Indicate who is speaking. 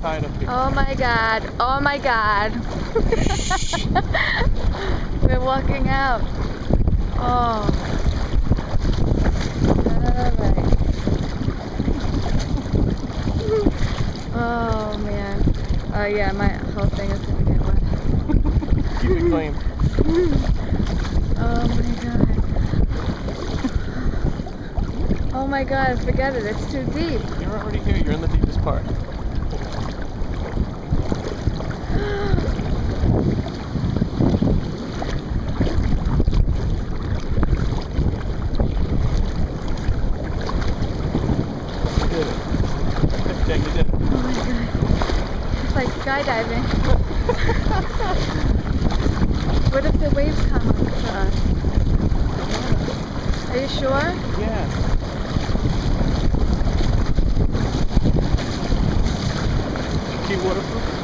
Speaker 1: tied up here.
Speaker 2: Oh my god. Oh my god. We're walking out. Oh. Alright. Oh man. Oh yeah, my whole thing is gonna get wet.
Speaker 1: Keep it clean.
Speaker 2: Oh my god. Oh my god, forget it, it's too deep.
Speaker 1: You're already here. You're in the deepest part. You did it. Yeah, you did it.
Speaker 2: Oh my god. It's like skydiving. What if the waves come up to us? Are you sure?
Speaker 1: Yeah. Keep waterproof.